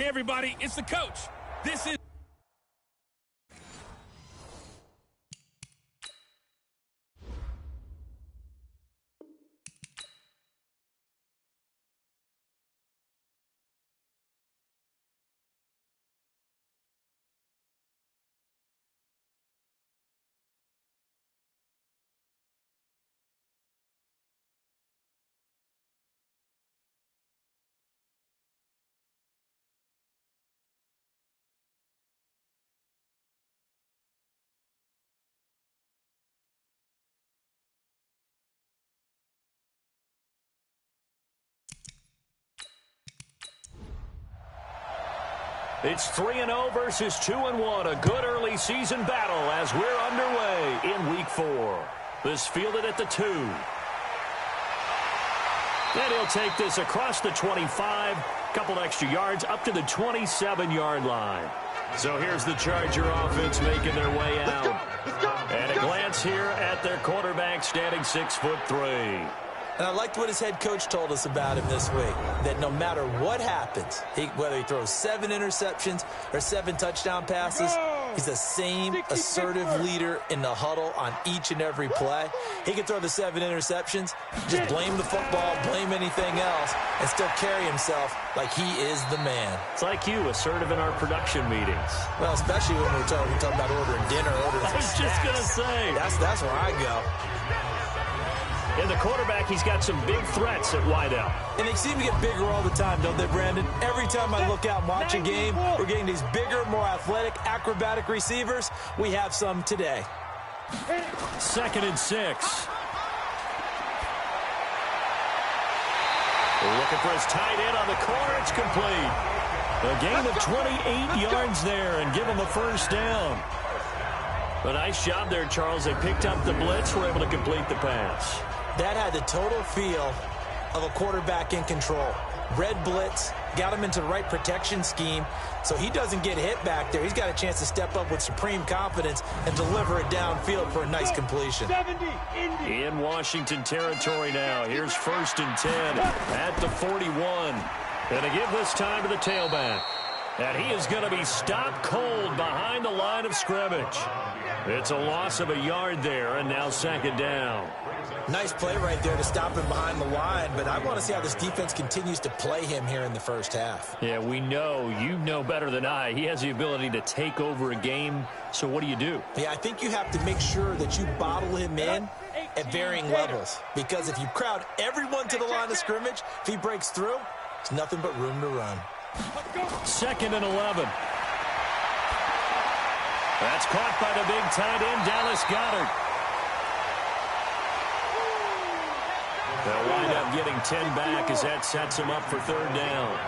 Hey, everybody, it's the coach. This is... It's 3-0 versus 2-1. A good early season battle as we're underway in Week 4. This fielded at the 2. And he'll take this across the 25. Couple extra yards up to the 27-yard line. So here's the Charger offense making their way out. And a glance here at their quarterback standing 6'3". And I liked what his head coach told us about him this week, that no matter what happens, whether he throws 7 interceptions or 7 touchdown passes, he's the same assertive leader in the huddle on each and every play. He can throw the 7 interceptions, just blame the football, blame anything else, and still carry himself like he is the man. It's like you, assertive in our production meetings. Well, especially when we're talking about ordering dinner, ordering I was just going to say. That's where I go. And the quarterback, he's got some big threats at wideout. And they seem to get bigger all the time, don't they, Brandon? Every time I look out and watch a game, we're getting these bigger, more athletic, acrobatic receivers. We have some today. 2nd and 6. Looking for his tight end on the corner. It's complete. A gain of 28 yards there and give him a first down. A nice job there, Charles. They picked up the blitz, were able to complete the pass. That had the total feel of a quarterback in control. Red blitz, got him into the right protection scheme, so he doesn't get hit back there. He's got a chance to step up with supreme confidence and deliver it downfield for a nice completion. In Washington territory now. Here's 1st and 10 at the 41. And to give this time to the tailback. And he is going to be stopped cold behind the line of scrimmage. It's a loss of a yard there, and now 2nd down. Nice play right there to stop him behind the line, but I want to see how this defense continues to play him here in the first half. Yeah, we know. You know better than I. He has the ability to take over a game, so what do? Yeah, I think you have to make sure that you bottle him in at varying levels, because if you crowd everyone to the line of scrimmage, if he breaks through, it's nothing but room to run. 2nd and 11. That's caught by the big tight end, Dallas Goedert. They'll wind up getting 10 back as that sets him up for 3rd down.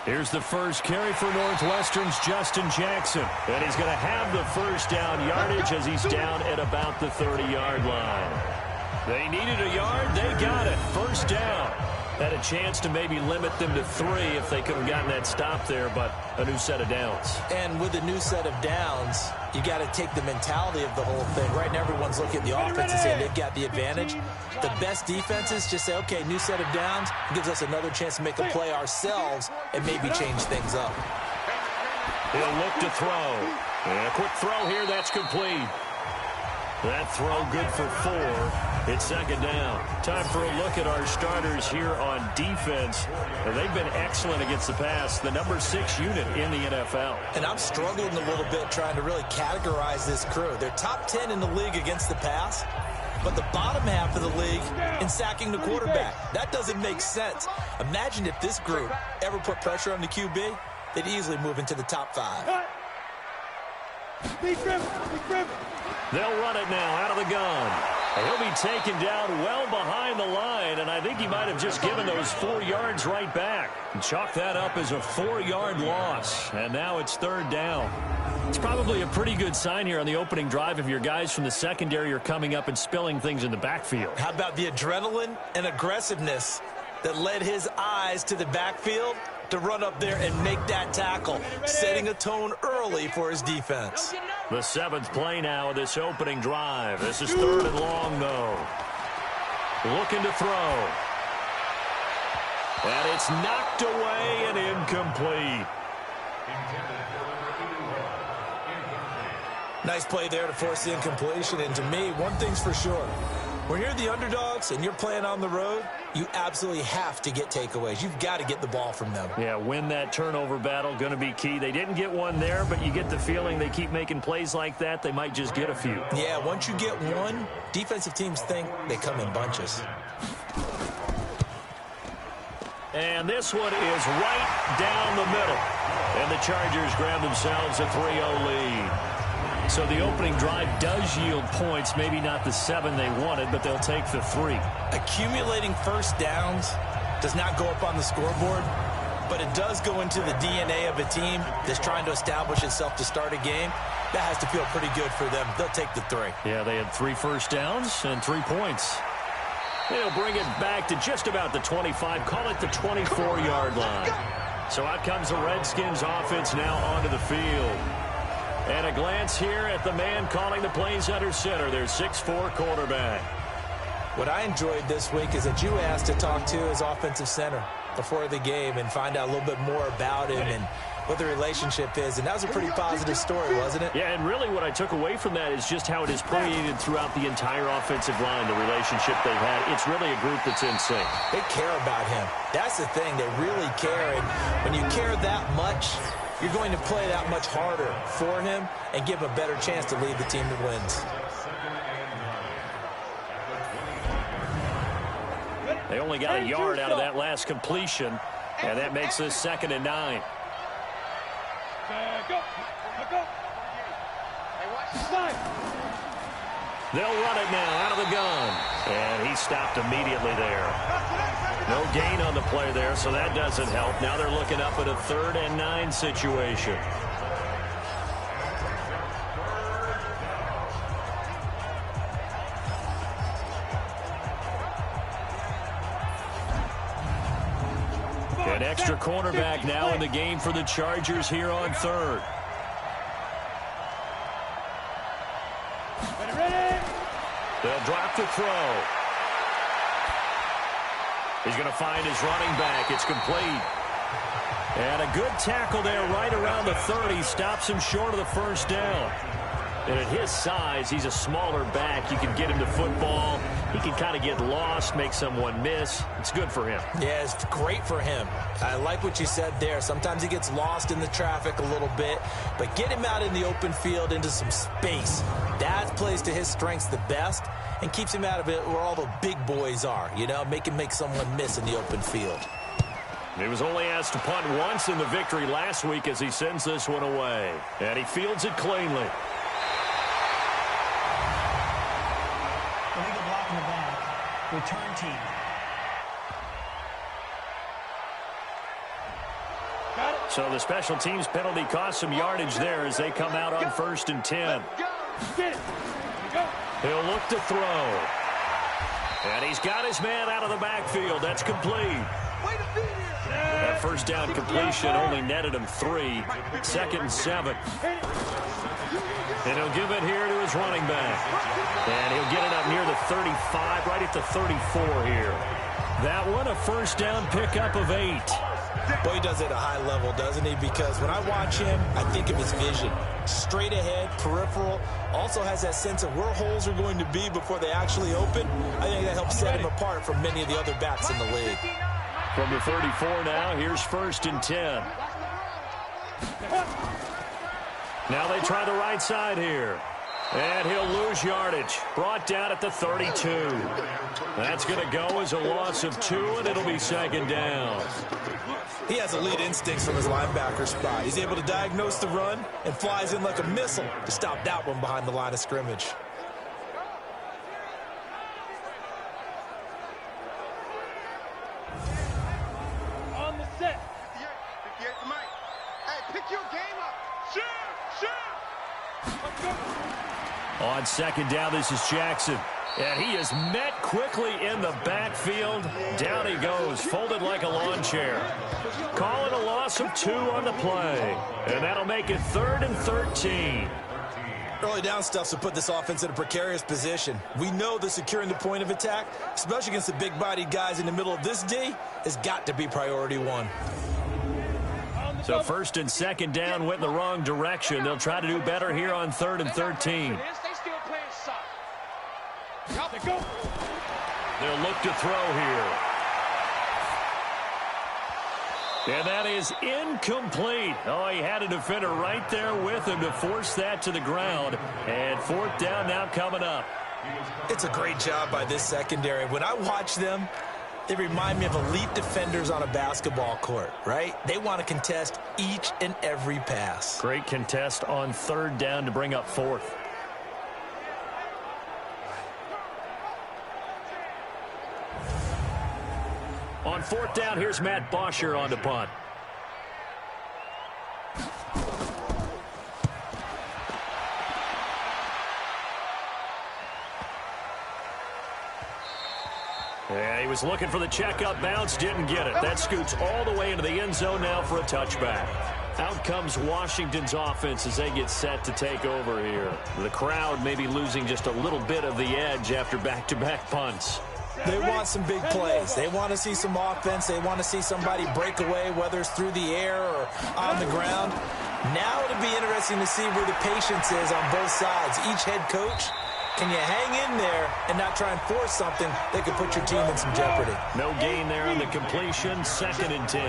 Here's the first carry for Northwestern's Justin Jackson. And he's going to have the first down yardage as he's down at about the 30-yard line. They needed a yard. They got it. First down. Had a chance to maybe limit them to 3 if they could have gotten that stop there, but a new set of downs. And with a new set of downs, you got to take the mentality of the whole thing. Right now, everyone's looking at the offense and saying they've got the advantage. The best defenses just say, okay, new set of downs. It gives us another chance to make a play ourselves and maybe change things up. He'll look to throw. And a quick throw here. That's complete. That throw good for 4. It's 2nd down. Time for a look at our starters here on defense. And they've been excellent against the pass. The number 6 unit in the NFL. And I'm struggling a little bit trying to really categorize this crew. They're top 10 in the league against the pass, but the bottom half of the league in sacking the quarterback. That doesn't make sense. Imagine if this group ever put pressure on the QB, they'd easily move into the top 5. They'll run it now out of the gun. He'll be taken down well behind the line, and I think he might have just given those 4 yards right back. And chalk that up as a 4-yard loss, and now it's 3rd down. It's probably a pretty good sign here on the opening drive if your guys from the secondary are coming up and spilling things in the backfield. How about the adrenaline and aggressiveness that led his eyes to the backfield to run up there and make that tackle, setting a tone early for his defense. The 7th play now of this opening drive. This is 3rd and long, though. Looking to throw. And it's knocked away and incomplete. Nice play there to force the incompletion. And to me, one thing's for sure. When you're the underdogs and you're playing on the road, you absolutely have to get takeaways. You've got to get the ball from them. Yeah, win that turnover battle, going to be key. They didn't get one there, but you get the feeling they keep making plays like that, they might just get a few. Yeah, once you get one, defensive teams think they come in bunches. And this one is right down the middle. And the Chargers grab themselves a 3-0 lead. So the opening drive does yield points, maybe not the 7 they wanted, but they'll take the 3. Accumulating first downs does not go up on the scoreboard, but it does go into the DNA of a team that's trying to establish itself to start a game. That has to feel pretty good for them. They'll take the 3. Yeah, they had 3 first downs and 3 points. They'll bring it back to just about the 25, call it the 24-yard line. So out comes the Redskins offense now onto the field. And a glance here at the man calling the plays under center, their 6'4" quarterback. What I enjoyed this week is that you asked to talk to his offensive center before the game and find out a little bit more about him and what the relationship is. And that was a pretty positive story, wasn't it? Yeah, and really what I took away from that is just how it is permeated throughout the entire offensive line, the relationship they've had. It's really a group that's in sync. They care about him. That's the thing. They really care. And when you care that much, you're going to play that much harder for him and give him a better chance to lead the team that wins. They only got a yard out of that last completion, and that makes this 2nd and 9. They'll run it now out of the gun, and he stopped immediately there. No gain on the play there, so that doesn't help. Now they're looking up at a 3rd and 9 situation. An extra cornerback now in the game for the Chargers here on 3rd. They'll drop the throw. He's going to find his running back. It's complete. And a good tackle there right around the 30. Stops him short of the first down. And at his size, he's a smaller back. You can get him to football. He can kind of get lost, make someone miss. It's good for him. Yeah, it's great for him. I like what you said there. Sometimes he gets lost in the traffic a little bit, but get him out in the open field into some space. That plays to his strengths the best and keeps him out of it where all the big boys are, you know, make him make someone miss in the open field. He was only asked to punt once in the victory last week as he sends this one away. And he fields it cleanly. Illegal block in the back. Return team. So the special teams penalty cost some yardage there as they come out on 1st and 10. He'll look to throw. And he's got his man out of the backfield. That's complete. That first down completion only netted him 3. 2nd and 7. And he'll give it here to his running back. And he'll get it up near the 35, right at the 34 here. That one, a first down pickup of 8. Boy, he does it at a high level, doesn't he? Because when I watch him, I think of his vision. Straight ahead, peripheral, also has that sense of where holes are going to be before they actually open. I think that helps set him apart from many of the other backs in the league. From the 34 now, here's 1st and 10. Now they try the right side here. And he'll lose yardage. Brought down at the 32. That's going to go as a loss of 2, and it'll be 2nd down. He has elite instincts from his linebacker spot. He's able to diagnose the run and flies in like a missile to stop that one behind the line of scrimmage. On the set. Hey, pick your game up. Shoot! Let's go. On 2nd down, this is Jackson. And he is met quickly in the backfield. Down he goes, folded like a lawn chair. Calling a loss of 2 on the play. And that'll make it 3rd and 13. Early down stuff to put this offense in a precarious position. We know that securing the point of attack, especially against the big-bodied guys in the middle of this D, has got to be priority 1. So 1st and 2nd down went in the wrong direction. They'll try to do better here on 3rd and 13. They'll look to throw here. And that is incomplete. Oh, he had a defender right there with him to force that to the ground. And 4th down now coming up. It's a great job by this secondary. When I watch them, they remind me of elite defenders on a basketball court, right? They want to contest each and every pass. Great contest on 3rd down to bring up 4th. On 4th down, here's Matt Bosher on the punt. Yeah, he was looking for the checkup bounce, didn't get it. That scoots all the way into the end zone now for a touchback. Out comes Washington's offense as they get set to take over here. The crowd may be losing just a little bit of the edge after back-to-back punts. They want some big plays. They want to see some offense. They want to see somebody break away, whether it's through the air or on the ground. Now it'll be interesting to see where the patience is on both sides. Each head coach, can you hang in there and not try and force something that could put your team in some jeopardy? No gain there on the completion, 2nd and 10.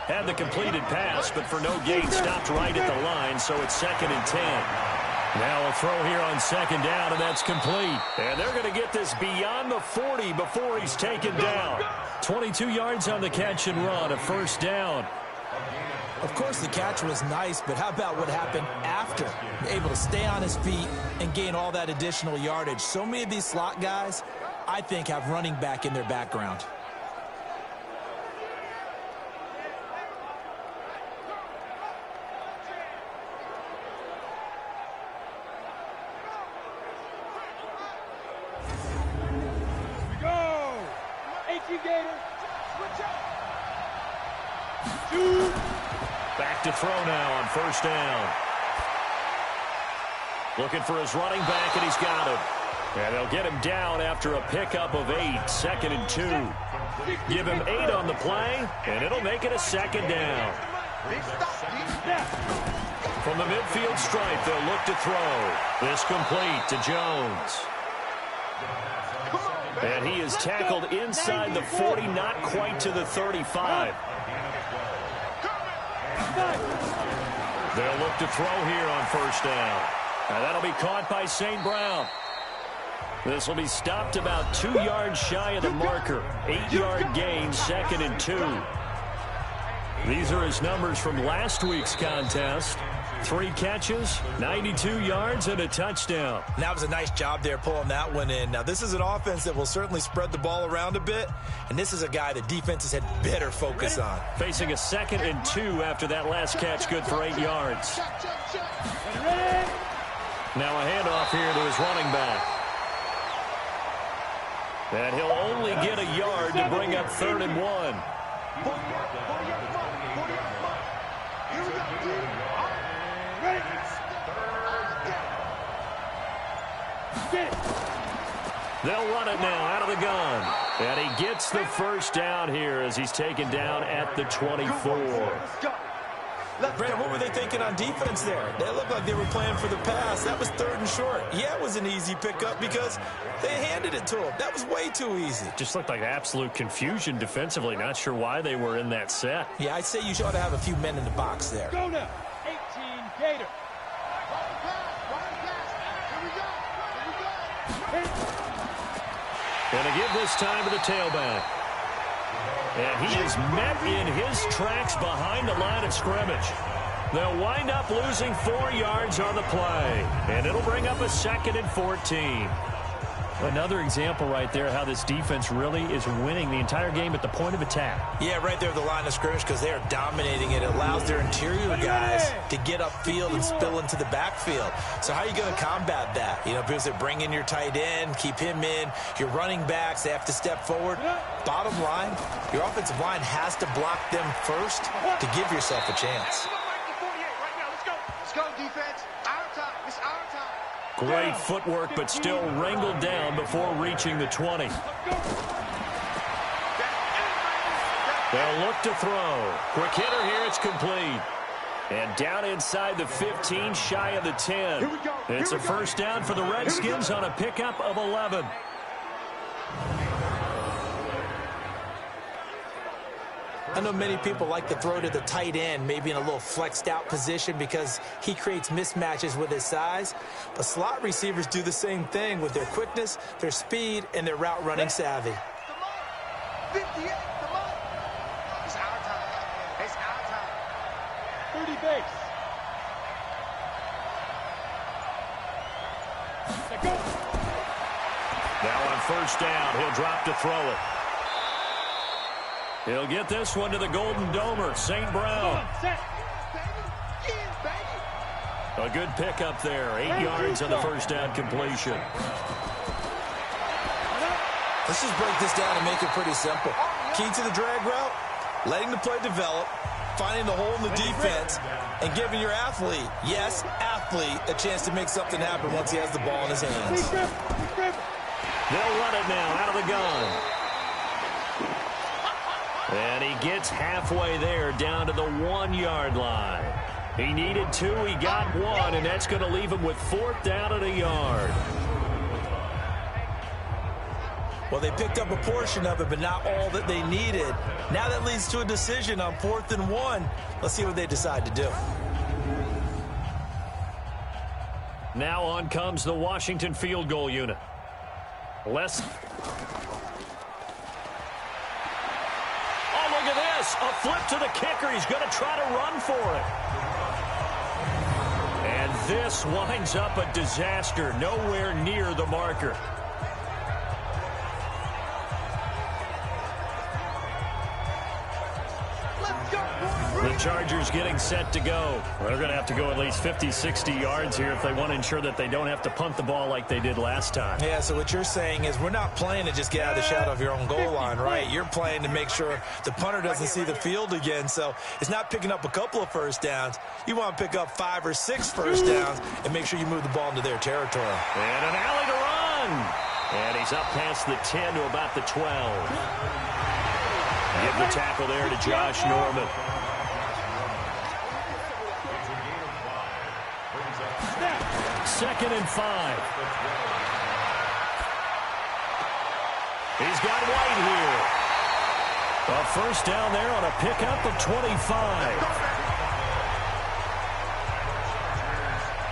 Had the completed pass, but for no gain, stopped right at the line, so it's 2nd and 10. Now a throw here on 2nd down, and that's complete. And they're going to get this beyond the 40 before he's taken down. 22 yards on the catch and run, a 1st down. Of course, the catch was nice, but how about what happened after? Able to stay on his feet and gain all that additional yardage. So many of these slot guys, I think, have running back in their background. Back to throw now on 1st down. Looking for his running back, and he's got him. And they'll get him down after a pickup of 8, 2nd and 2. Give him 8 on the play, and it'll make it a 2nd down. From the midfield stripe, they'll look to throw. This complete to Jones. And he is tackled inside the 40, not quite to the 35. They'll look to throw here on 1st down. And that'll be caught by St. Brown. This will be stopped about 2 yards shy of the marker. 8-yard gain, 2nd and 2. These are his numbers from last week's contest. 3 catches, 92 yards, and a touchdown. That was a nice job there pulling that one in. Now, this is an offense that will certainly spread the ball around a bit, and this is a guy that defenses had better focus on. Facing a 2nd and 2 after that last catch, good for 8 yards. Now a handoff here to his running back. And he'll only get a yard to bring up 3rd and 1. They'll run it now out of the gun. And he gets the 1st down here as he's taken down at the 24. Brandon, what were they thinking on defense there? They looked like they were playing for the pass. That was 3rd and short. Yeah, it was an easy pickup because they handed it to him. That was way too easy. Just looked like absolute confusion defensively. Not sure why they were in that set. Yeah, I'd say you ought to have a few men in the box there. Go now. 18 Gator. Going to give this time to the tailback. And he is met in his tracks behind the line of scrimmage. They'll wind up losing 4 yards on the play. And it'll bring up a 2nd and 14. Another example right there how this defense really is winning the entire game at the point of attack. Yeah, right there at the line of scrimmage because they are dominating it. It allows their interior guys to get upfield and spill into the backfield. So how are you going to combat that? You know, because they bring in your tight end, keep him in. Your running backs, they have to step forward. Bottom line, your offensive line has to block them first to give yourself a chance. Let's go, defense. Our time. It's our time. Great footwork, but still wrangled down before reaching the 20. They'll look to throw. Quick hitter here, it's complete. And down inside the 15, shy of the 10. It's a first down for the Redskins on a pickup of 11. I know many people like to throw to the tight end, maybe in a little flexed out position because he creates mismatches with his size. But slot receivers do the same thing with their quickness, their speed, and their route running savvy. 58, come on. It's our time. It's our time. 30 base. Go. Now on first down, he'll drop to throw it. He'll get this one to the Golden Domer, St. Brown. A good pickup there, 8 yards on the first down completion. Let's just break this down and make it pretty simple. Key to the drag route, letting the play develop, finding the hole in the defense, and giving your athlete, yes, athlete, a chance to make something happen once he has the ball in his hands. They'll run it now out of the gun. And he gets halfway there down to the 1-yard line. He needed 2, he got 1, and that's going to leave him with 4th down and a yard. Well, they picked up a portion of it, but not all that they needed. Now that leads to a decision on 4th and 1. Let's see what they decide to do. Now on comes the Washington field goal unit. Look at this. A flip to the kicker. He's going to try to run for it. And this winds up a disaster. Nowhere near the marker. The Chargers getting set to go. They're going to have to go at least 50, 60 yards here if they want to ensure that they don't have to punt the ball like they did last time. Yeah, so what you're saying is we're not playing to just get out of the shadow of your own goal line, right? You're playing to make sure the punter doesn't see the field again. So it's not picking up a couple of first downs. You want to pick up 5 or 6 first downs and make sure you move the ball into their territory. And an alley to run. And he's up past the 10 to about the 12. Give the tackle there to Josh Norman. Second and 5. He's got White here. A first down there on a pickup of 25.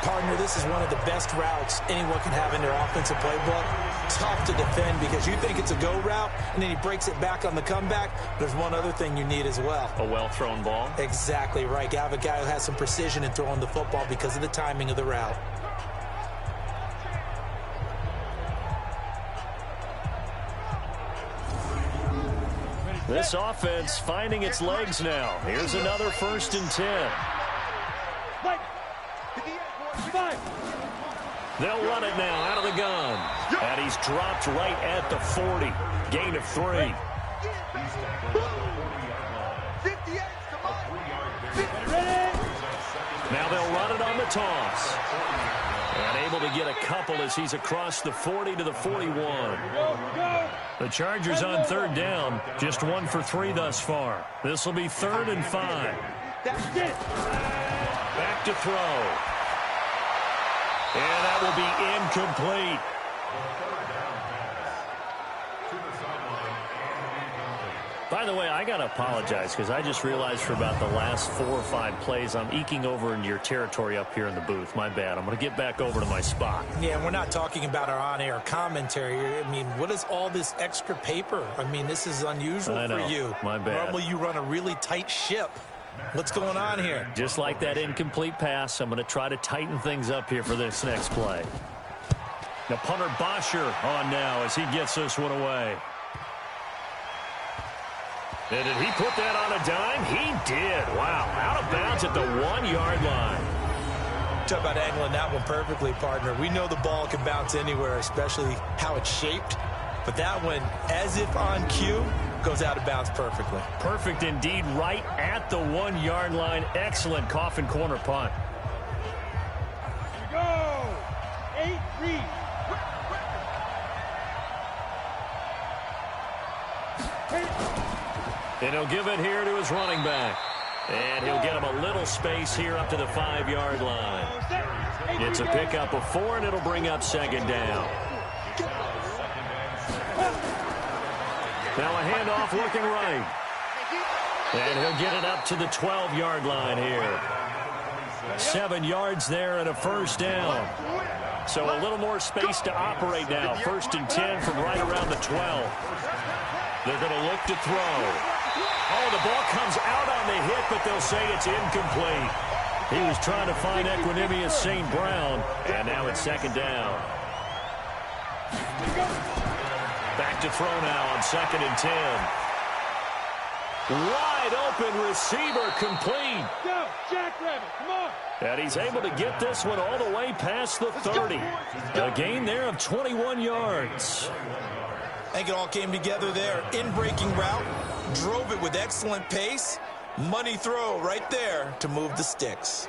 Partner, this is one of the best routes anyone can have in their offensive playbook. Tough to defend because you think it's a go route, and then he breaks it back on the comeback. There's one other thing you need as well. A well-thrown ball. Exactly right. You have a guy who has some precision in throwing the football because of the timing of the route. This offense finding its legs now. Here's another 1st and 10. They'll run it now out of the gun. And he's dropped right at the 40. Gain of 3. Now they'll run it on the toss. And able to get a couple as he's across the 40 to the 41. The Chargers on 3rd down. Just 1 for 3 thus far. This will be 3rd and 5. Back to throw. And that will be incomplete. By the way, I got to apologize because I just realized for about the last 4 or 5 plays, I'm eking over into your territory up here in the booth. My bad. I'm going to get back over to my spot. Yeah, we're not talking about our on-air commentary. I mean, what is all this extra paper? I mean, this is unusual for you. My bad. Normally you run a really tight ship. What's going on here? Just like that incomplete pass, I'm going to try to tighten things up here for this next play. The punter Bosher on now as he gets this one away. And did he put that on a dime? He did. Wow. Out of bounds at the 1-yard line. Talk about angling that one perfectly, partner. We know the ball can bounce anywhere, especially how it's shaped. But that one, as if on cue, goes out of bounds perfectly. Perfect indeed, right at the 1-yard line. Excellent coffin corner punt. Here we go. 8 read. And he'll give it here to his running back. And he'll get him a little space here up to the 5-yard line. It's a pickup of 4, and it'll bring up 2nd down. Now a handoff looking right. And he'll get it up to the 12-yard line here. 7 yards there and a 1st down. So a little more space to operate now. 1st and 10 from right around the 12. They're going to look to throw. Oh, the ball comes out on the hit, but they'll say it's incomplete. He was trying to find Equinemius St. Brown, and now it's 2nd down. Back to throw now on 2nd and 10. Wide open receiver complete. Go, Jackrabbit, come on. And he's able to get this one all the way past the 30. A gain there of 21 yards. I think it all came together there. In-breaking route, drove it with excellent pace. Money throw right there to move the sticks.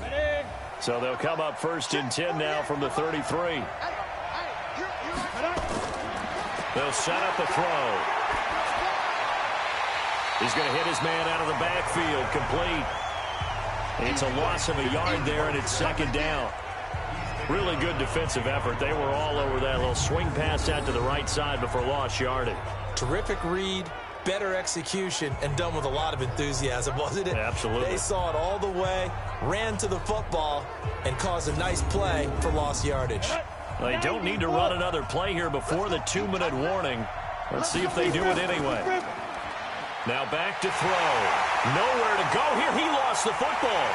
Ready? So they'll come up 1st and 10 now from the 33. They'll set up the throw. He's going to hit his man out of the backfield. Complete. It's a loss of a yard there, and it's 2nd down. Really good defensive effort. They were all over that little swing pass out to the right side before lost yardage. Terrific read, better execution, and done with a lot of enthusiasm, wasn't it? Absolutely. They saw it all the way, ran to the football, and caused a nice play for lost yardage. They don't need to run another play here before the 2-minute warning. Let's see if they do it anyway. Now back to throw. Nowhere to go here. He lost the football.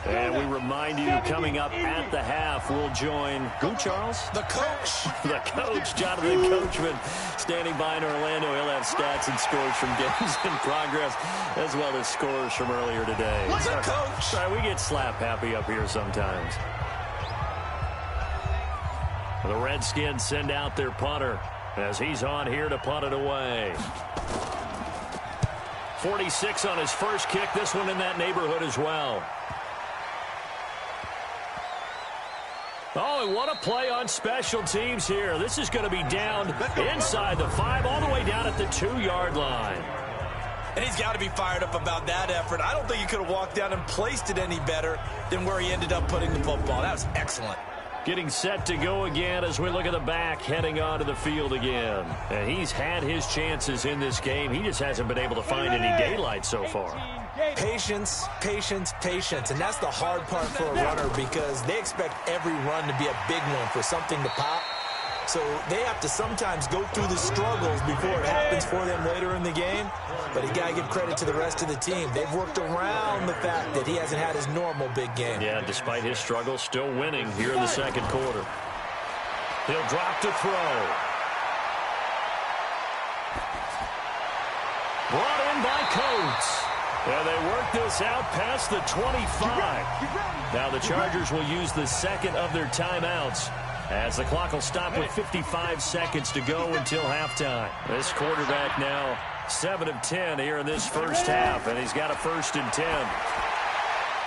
And we remind you, coming up at the half, we'll join who, Charles? The coach. The coach, Jonathan Coachman, standing by in Orlando. He'll have stats and scores from games in progress, as well as scores from earlier today. The coach. Sorry, we get slap happy up here sometimes. The Redskins send out their punter as he's on here to punt it away. 46 on his first kick. This one in that neighborhood as well. Oh, and what a play on special teams here. This is going to be down inside the 5, all the way down at the 2-yard line. And he's got to be fired up about that effort. I don't think he could have walked down and placed it any better than where he ended up putting the football. That was excellent. Getting set to go again as we look at the back, heading onto the field again. And he's had his chances in this game. He just hasn't been able to find any daylight so far. Patience, patience, patience. And that's the hard part for a runner because they expect every run to be a big one for something to pop. So they have to sometimes go through the struggles before it happens for them later in the game. But you got to give credit to the rest of the team. They've worked around the fact that he hasn't had his normal big game. Yeah, despite his struggles, still winning here in the second quarter. He'll drop to throw. Brought in by Coates. And they work this out past the 25. Now the Chargers will use the second of their timeouts, as the clock will stop with 55 seconds to go until halftime. This quarterback now 7 of 10 here in this first half, and he's got a 1st and 10.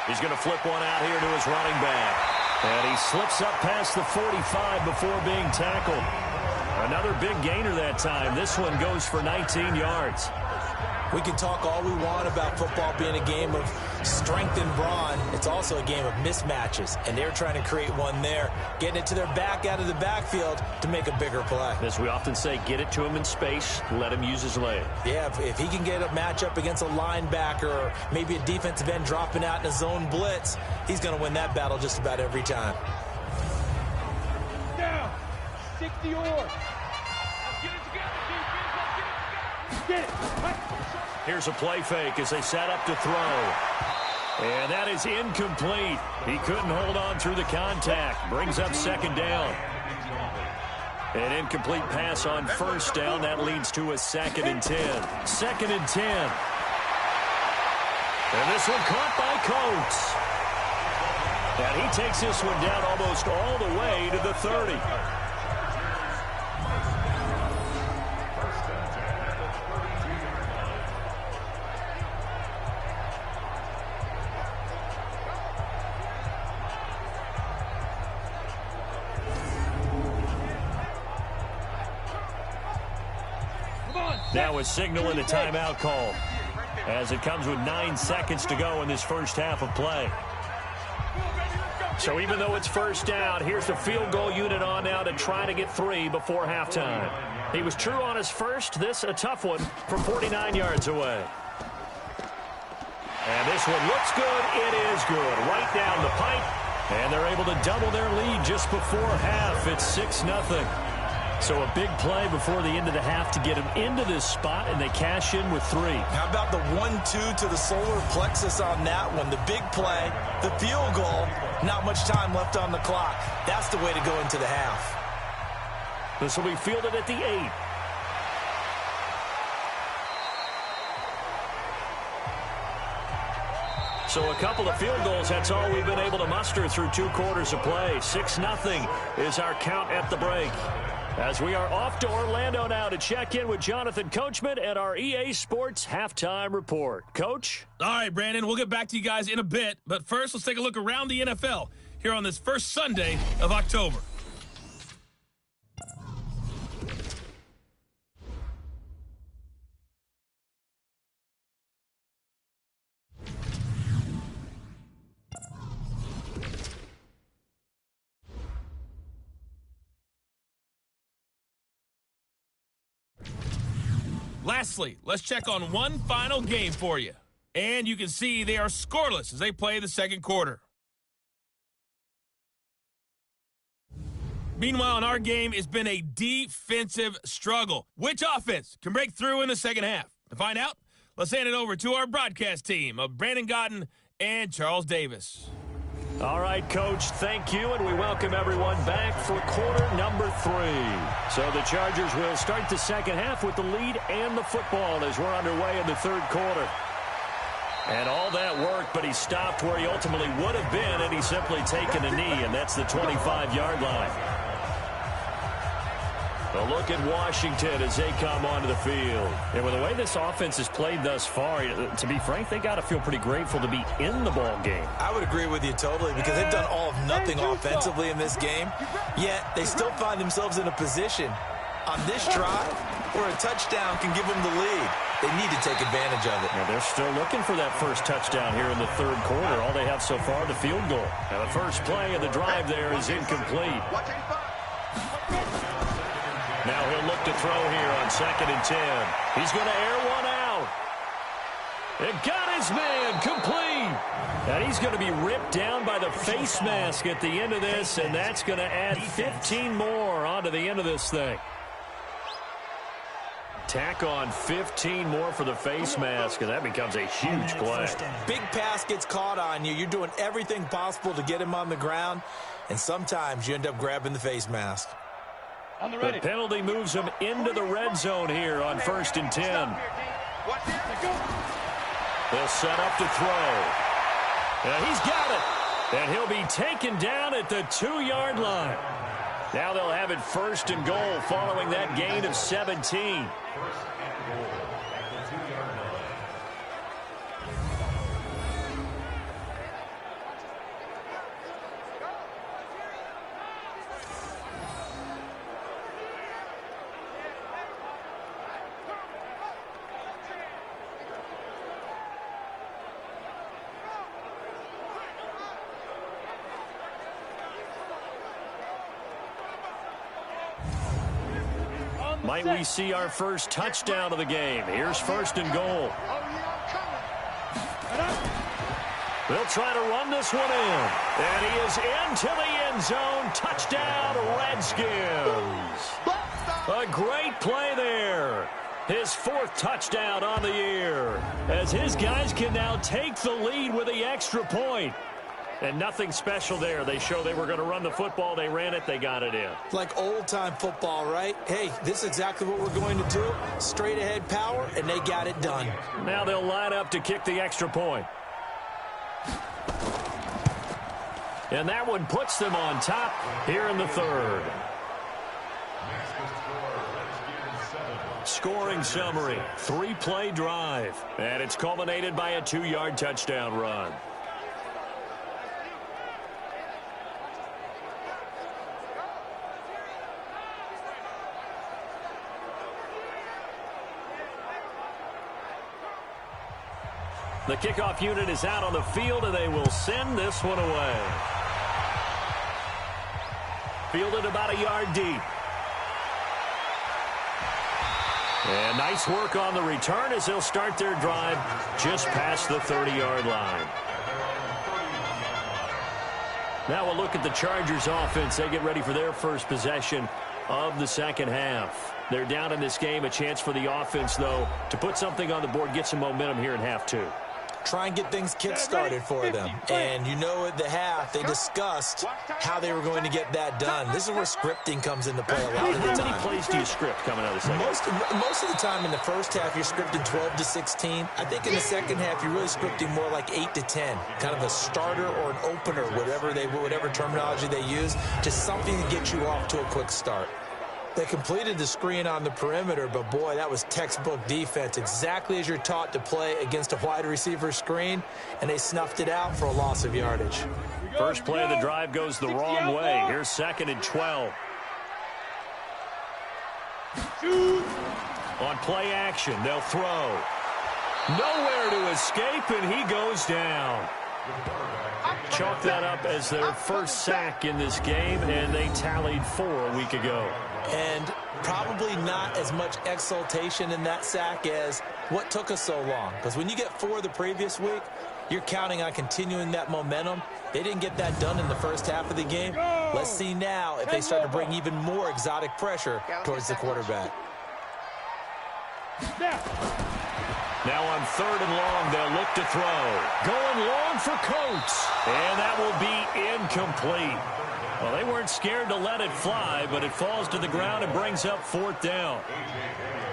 He's going to flip one out here to his running back. And he slips up past the 45 before being tackled. Another big gainer that time. This one goes for 19 yards. We can talk all we want about football being a game of strength and brawn. It's also a game of mismatches, and they're trying to create one there, getting it to their back out of the backfield to make a bigger play. As we often say, get it to him in space, let him use his leg. Yeah, if he can get a matchup against a linebacker or maybe a defensive end dropping out in a zone blitz, he's going to win that battle just about every time. Down. 60 or. Let's get it together, defense. Let's get it together. Get it. Here's a play fake as they set up to throw. And that is incomplete. He couldn't hold on through the contact. Brings up second down. An incomplete pass on first down. That leads to a 2nd and 10. 2nd and 10. And this one caught by Coates. And he takes this one down almost all the way to the 30. Now a signal and a timeout call as it comes with 9 seconds to go in this first half of play. So even though it's first down, here's the field goal unit on now to try to get 3 before halftime. He was true on his first. This a tough one from 49 yards away. And this one looks good. It is good. Right down the pipe. And they're able to double their lead just before half. It's 6-0. So a big play before the end of the half to get them into this spot, and they cash in with 3. How about the 1-2 to the solar plexus on that one? The big play, the field goal, not much time left on the clock. That's the way to go into the half. This will be fielded at the 8. So a couple of field goals, that's all we've been able to muster through 2 quarters of play. 6-0 is our count at the break. As we are off to Orlando now to check in with Jonathan Coachman and our EA Sports Halftime Report. Coach? All right, Brandon, we'll get back to you guys in a bit. But first, let's take a look around the NFL here on this first Sunday of October. Lastly, let's check on one final game for you. And you can see they are scoreless as they play the second quarter. Meanwhile, in our game, it's been a defensive struggle. Which offense can break through in the second half? To find out, let's hand it over to our broadcast team of Brandon Gotten and Charles Davis. All right, Coach, thank you, and we welcome everyone back for quarter number 3. So the Chargers will start the second half with the lead and the football as we're underway in the third quarter. And all that work, but he stopped where he ultimately would have been, and he's simply taken a knee, and that's the 25-yard line. A look at Washington as they come onto the field. And with the way this offense has played thus far, to be frank, they got to feel pretty grateful to be in the ball game. I would agree with you totally because they've done all of nothing offensively in this game, yet they still find themselves in a position on this drive where a touchdown can give them the lead. They need to take advantage of it. And they're still looking for that first touchdown here in the third quarter. All they have so far, the field goal. And the first play of the drive there is incomplete. Now he'll look to throw here on 2nd and 10. He's going to air one out. And got his man complete. And he's going to be ripped down by the face mask at the end of this, and that's going to add 15 more onto the end of this thing. Tack on 15 more for the face mask, and that becomes a huge play. Big pass gets caught on you. You're doing everything possible to get him on the ground, and sometimes you end up grabbing the face mask. The penalty moves him into the red zone here on 1st and 10. They'll set up to throw. And he's got it. And he'll be taken down at the 2-yard line. Now they'll have it 1st and goal following that gain of 17. Might we see our first touchdown of the game? Here's first and goal. They'll try to run this one in. And he is into the end zone. Touchdown, Redskins. A great play there. His fourth touchdown on the year, as his guys can now take the lead with the extra point. And nothing special there. They show they were going to run the football. They ran it. They got it in. Like old-time football, right? Hey, this is exactly what we're going to do. Straight-ahead power, and they got it done. Now they'll line up to kick the extra point. And that one puts them on top here in the third. Scoring summary, 3-play drive. And it's culminated by a 2-yard touchdown run. The kickoff unit is out on the field, and they will send this one away. Fielded about a yard deep. And nice work on the return as they'll start their drive just past the 30-yard line. Now we'll look at the Chargers offense. They get ready for their first possession of the second half. They're down in this game. A chance for the offense, though, to put something on the board, get some momentum here in half two. Try and get things kick-started for them. And you know at the half, they discussed how they were going to get that done. This is where scripting comes into play a lot of the time. How many plays do you script coming out of the second? Most of the time in the first half, you're scripting 12 to 16. I think in the second half, you're really scripting more like 8 to 10. Kind of a starter or an opener, whatever terminology they use, just something to get you off to a quick start. They completed the screen on the perimeter, but boy, that was textbook defense, exactly as you're taught to play against a wide receiver screen, and they snuffed it out for a loss of yardage. First play of the drive goes the wrong way. Here's 2nd and 12. On play action, they'll throw. Nowhere to escape, and he goes down. Chalk that up as their first sack in this game, and they tallied 4 a week ago. And probably not as much exultation in that sack as what took us so long. Because when you get 4 the previous week, you're counting on continuing that momentum. They didn't get that done in the first half of the game. Let's see now if they start to bring even more exotic pressure towards the quarterback. Now on 3rd and long, they'll look to throw. Going long for Coates. And that will be incomplete. Well, they weren't scared to let it fly, but it falls to the ground and brings up 4th down.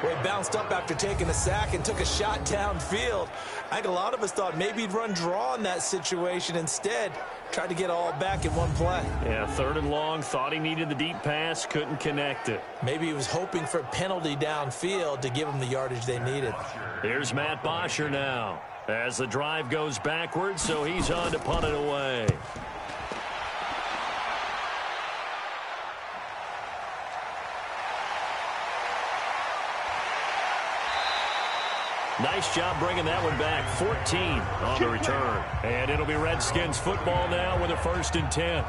Well, he bounced up after taking a sack and took a shot downfield. I think a lot of us thought maybe he'd run draw in that situation. Instead, tried to get all back in one play. Yeah, 3rd and long, thought he needed the deep pass, couldn't connect it. Maybe he was hoping for a penalty downfield to give him the yardage they needed. Here's Matt Bosher now as the drive goes backwards, so he's on to punt it away. Nice job bringing that one back. 14 on the return. And it'll be Redskins football now with a 1st and 10.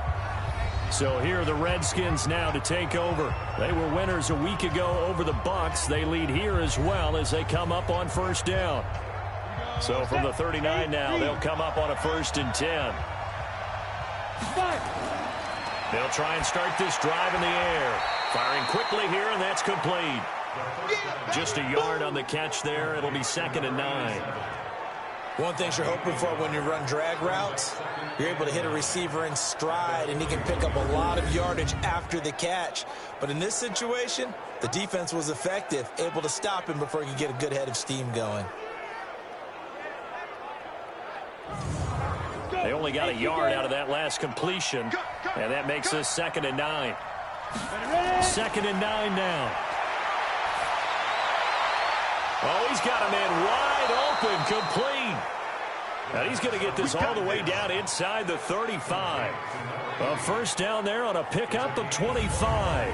So here are the Redskins now to take over. They were winners a week ago over the Bucs. They lead here as well as they come up on 1st down. So from the 39 now, they'll come up on a 1st and 10. They'll try and start this drive in the air. Firing quickly here, and that's complete. Just a yard on the catch there. It'll be 2nd and 9. One thing you're hoping for when you run drag routes, you're able to hit a receiver in stride, and he can pick up a lot of yardage after the catch. But in this situation, the defense was effective, able to stop him before he could get a good head of steam going. They only got a yard out of that last completion, and that makes this 2nd and 9. 2nd and 9 now. Oh, he's got a man wide open, complete. And he's going to get this all the way down inside the 35. A 1st down there on a pickup of 25.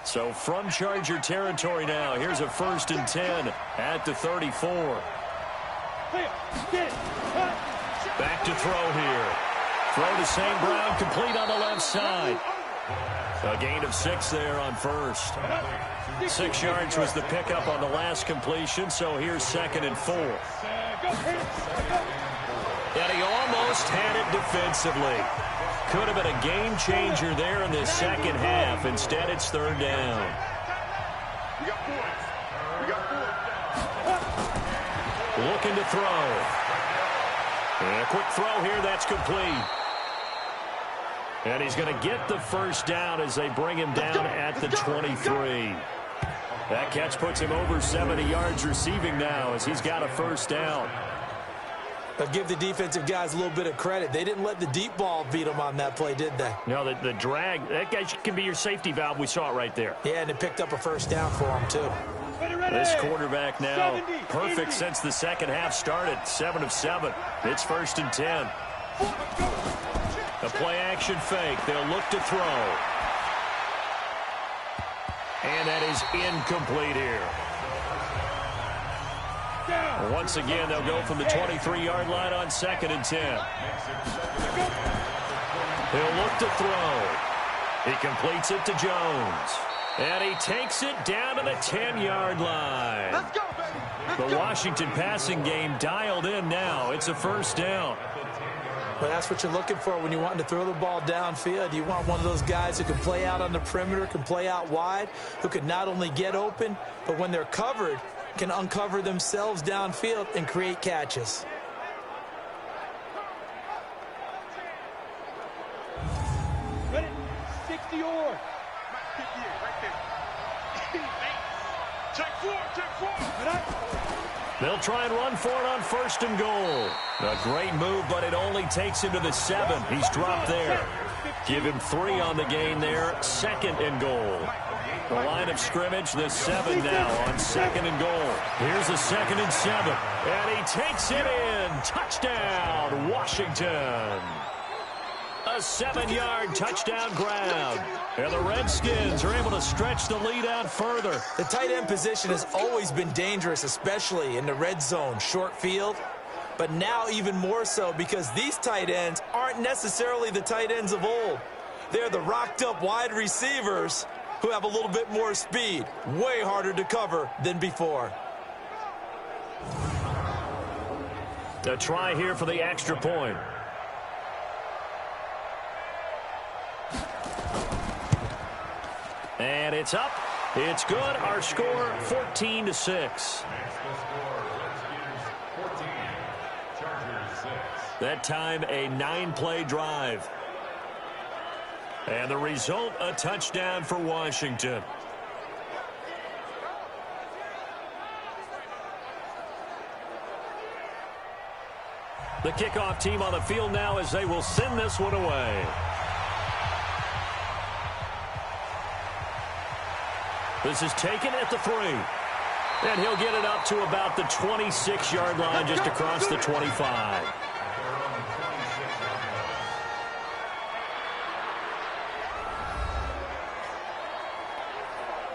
So from Charger territory now, here's a 1st and 10 at the 34. Back to throw here. Throw to St. Brown, complete on the left side. A gain of 6 there on first. 6 yards was the pickup on the last completion, so here's 2nd and 4. And he almost had it defensively. Could have been a game changer there in the second half. Instead, it's 3rd down. Looking to throw. And a quick throw here, that's complete. And he's going to get the 1st down as they bring him down at the 23. That catch puts him over 70 yards receiving now as he's got a 1st down. I'll give the defensive guys a little bit of credit. They didn't let the deep ball beat them on that play, did they? No, the drag, that guy can be your safety valve. We saw it right there. Yeah, and it picked up a 1st down for him, too. This quarterback now perfect since the second half started. 7 of 7. It's 1st and 10. A play-action fake. They'll look to throw. And that is incomplete here. Once again, they'll go from the 23-yard line on 2nd and 10. He'll look to throw. He completes it to Jones. And he takes it down to the 10-yard line. Let's go, baby. The Washington passing game dialed in now. It's a 1st down. Well, that's what you're looking for when you're wanting to throw the ball downfield. You want one of those guys who can play out on the perimeter, can play out wide, who can not only get open, but when they're covered, can uncover themselves downfield and create catches. Ready? 60 or. Check 4, check 4. They'll try and run for it on 1st and goal. A great move, but it only takes him to the 7. He's dropped there. Give him 3 on the gain there. 2nd and goal. The line of scrimmage, the 7 now on 2nd and goal. Here's a 2nd and 7. And he takes it in. Touchdown, Washington. A 7-yard touchdown grab. And the Redskins are able to stretch the lead out further. The tight end position has always been dangerous, especially in the red zone, short field. But now even more so because these tight ends aren't necessarily the tight ends of old. They're the rocked-up wide receivers who have a little bit more speed. Way harder to cover than before. A try here for the extra point. And it's up. It's good. Our score, 14-6. That time, a 9-play drive. And the result, a touchdown for Washington. The kickoff team on the field now as they will send this one away. This is taken at the 3. And he'll get it up to about the 26-yard line just across the 25.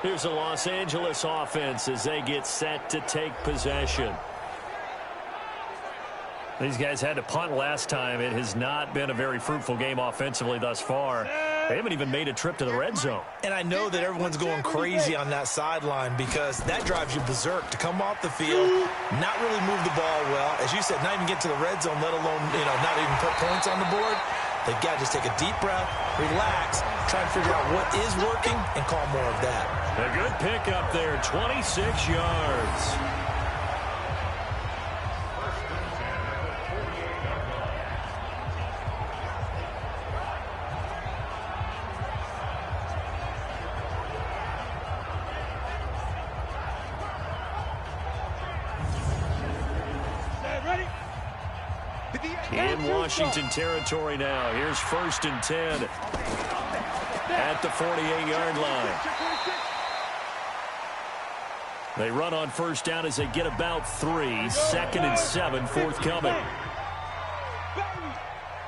Here's the Los Angeles offense as they get set to take possession. These guys had to punt last time. It has not been a very fruitful game offensively thus far. They haven't even made a trip to the red zone. And I know that everyone's going crazy on that sideline because that drives you berserk to come off the field, not really move the ball well. As you said, not even get to the red zone, let alone, not even put points on the board. They've got to just take a deep breath, relax, try and figure out what is working, and call more of that. A good pickup there, 26 yards. In Washington territory now. Here's 1st and 10 at the 48-yard line. They run on 1st down as they get about 3. 2nd and 7 forthcoming.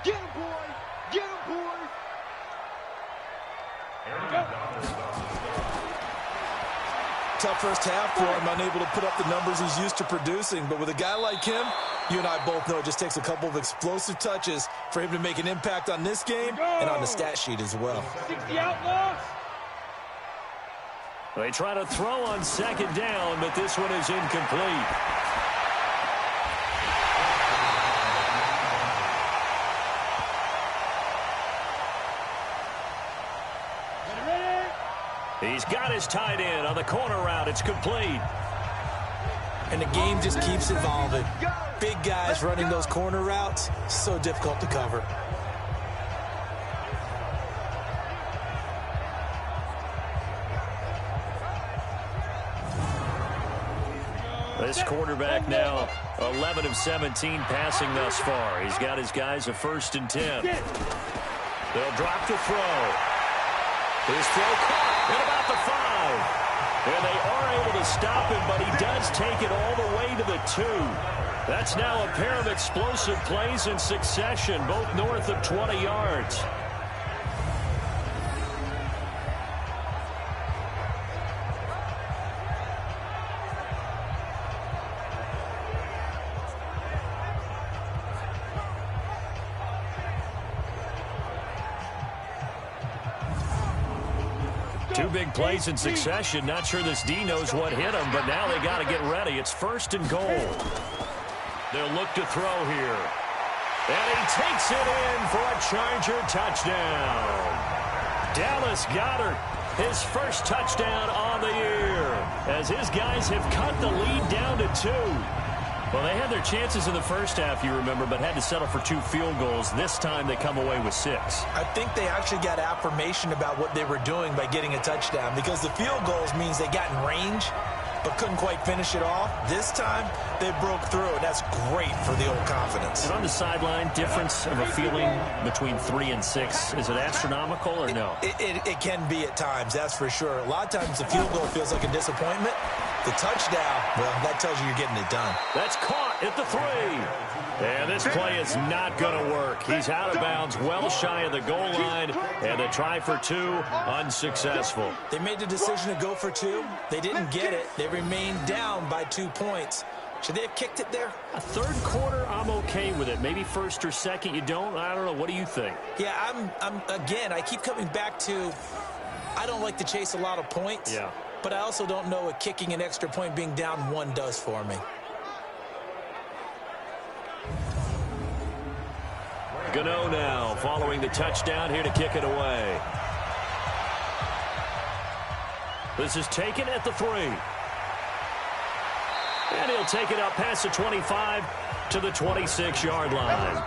Get him, boy! Get him, boy! Tough first half for him, unable to put up the numbers he's used to producing. But with a guy like him, you and I both know it just takes a couple of explosive touches for him to make an impact on this game and on the stat sheet as well. 60 Outlaws. They try to throw on second down, but this one is incomplete. He's got his tight end on the corner route. It's complete. And the game just keeps evolving. Big guys running those corner routes, so difficult to cover. This quarterback now 11 of 17 passing thus far. He's got his guys a 1st and 10. They'll drop the throw. His throw caught at about the 5. And they are able to stop him, but he does take it all the way to the 2. That's now a pair of explosive plays in succession, both north of 20 yards. Two big plays in succession. Not sure this D knows what hit him, but now they got to get ready. It's 1st and goal. They'll look to throw here. And he takes it in for a Charger touchdown. Dallas Goedert, his first touchdown on the year, as his guys have cut the lead down to 2. Well, they had their chances in the first half, you remember, but had to settle for 2 field goals. This time they come away with 6. I think they actually got affirmation about what they were doing by getting a touchdown, because the field goals means they got in range but couldn't quite finish it off. This time they broke through, and that's great for the old confidence. And on the sideline, difference of a feeling between 3 and 6, is it astronomical or no? It can be at times, that's for sure. A lot of times the field goal feels like a disappointment. The touchdown, well, that tells you you're getting it done. That's caught at the 3. And this play is not going to work. He's out of bounds, well shy of the goal line, and the try for 2, unsuccessful. They made the decision to go for 2. They didn't get it. They remained down by 2 points. Should they have kicked it there? A third quarter, I'm okay with it. Maybe first or second, you don't? I don't know. What do you think? Yeah, again, I keep coming back to, I don't like to chase a lot of points. Yeah. But I also don't know what kicking an extra point being down 1 does for me. Gano now following the touchdown here to kick it away. This is taken at the 3. And he'll take it up past the 25 to the 26-yard line.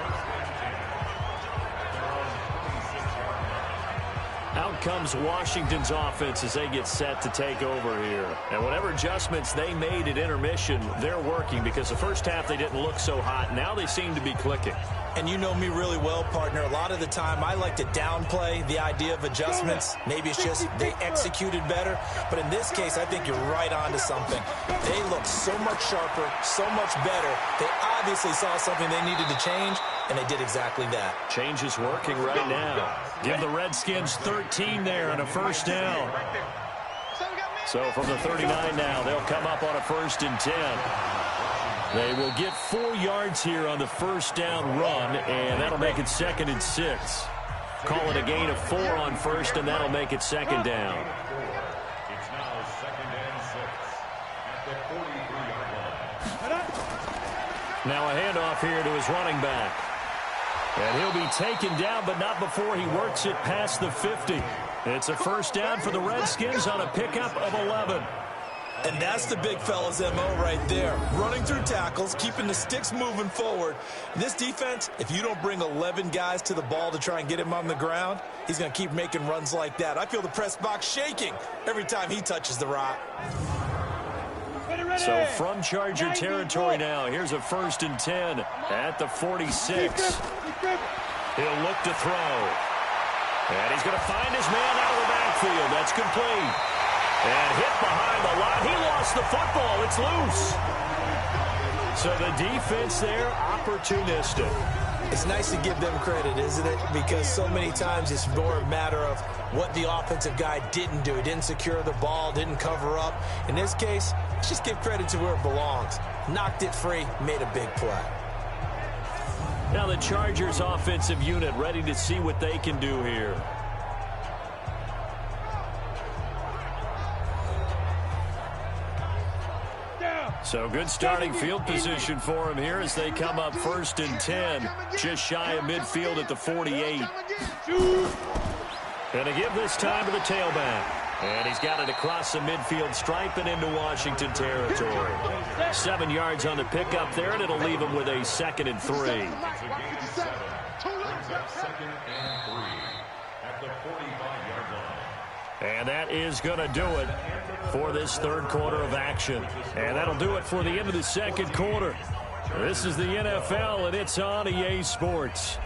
Out comes Washington's offense as they get set to take over here. And whatever adjustments they made at intermission, they're working, because the first half they didn't look so hot. Now they seem to be clicking. And you know me really well, partner. A lot of the time I like to downplay the idea of adjustments. Maybe it's just they executed better. But in this case, I think you're right on to something. They look so much sharper, so much better. They obviously saw something they needed to change, and they did exactly that. Change is working right now. Give the Redskins 13 there on a 1st down. So from the 39 now, they'll come up on a 1st and 10. They will get 4 yards here on the 1st down run, and that'll make it 2nd and 6. Call it a gain of 4 on 1st, and that'll make it 2nd down. It's now 2nd and 6 at the 43-yard line. Now a handoff here to his running back. And he'll be taken down, but not before he works it past the 50. It's a 1st down for the Redskins on a pickup of 11. And that's the big fella's MO right there. Running through tackles, keeping the sticks moving forward. This defense, if you don't bring 11 guys to the ball to try and get him on the ground, he's going to keep making runs like that. I feel the press box shaking every time he touches the rock. So from Charger territory now, here's a 1st and 10 at the 46. He'll look to throw. And he's going to find his man out of the backfield. That's complete. And hit behind the line. He lost the football. It's loose. So the defense there, opportunistic. It's nice to give them credit, isn't it? Because so many times it's more a matter of what the offensive guy didn't do. He didn't secure the ball, didn't cover up. In this case, let's just give credit to where it belongs. Knocked it free, made a big play. Now the Chargers offensive unit ready to see what they can do here. So good starting field position for him here as they come up 1st and 10. Just shy of midfield at the 48. Going to give this time to the tailback. And he's got it across the midfield stripe and into Washington territory. 7 yards on the pickup there, and it'll leave him with a 2nd and 3. Second and 3 at the 45-yard line. And that is going to do it for this third quarter of action. And that'll do it for the end of the second quarter. This is the NFL, and it's on EA Sports.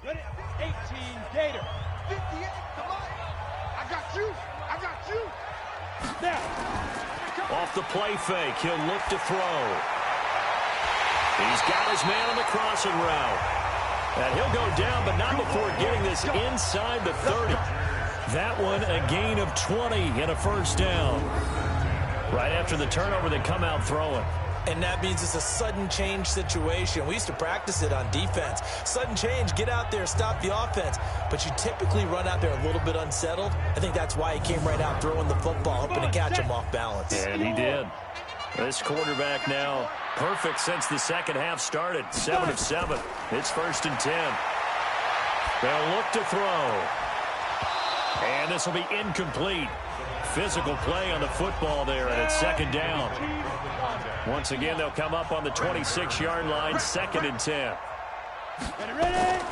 Ready? 18, Gator. 58, come on. I got you. I got you. Now. Off the play fake, he'll look to throw. He's got his man on the crossing route. And he'll go down, but not before getting this inside the 30. That one a gain of 20 and a first down. Right after the turnover, they come out throwing. And that means it's a sudden change situation. We used to practice it on defense. Sudden change, get out there, stop the offense. But you typically run out there a little bit unsettled. I think that's why he came right out throwing the football, hoping to catch him off balance. And he did. This quarterback now perfect since the second half started. 7 of 7. It's 1st and 10. They'll look to throw. And this will be incomplete. Physical play on the football there, and it's 2nd down. Once again, they'll come up on the 26-yard line, 2nd and 10. Ready?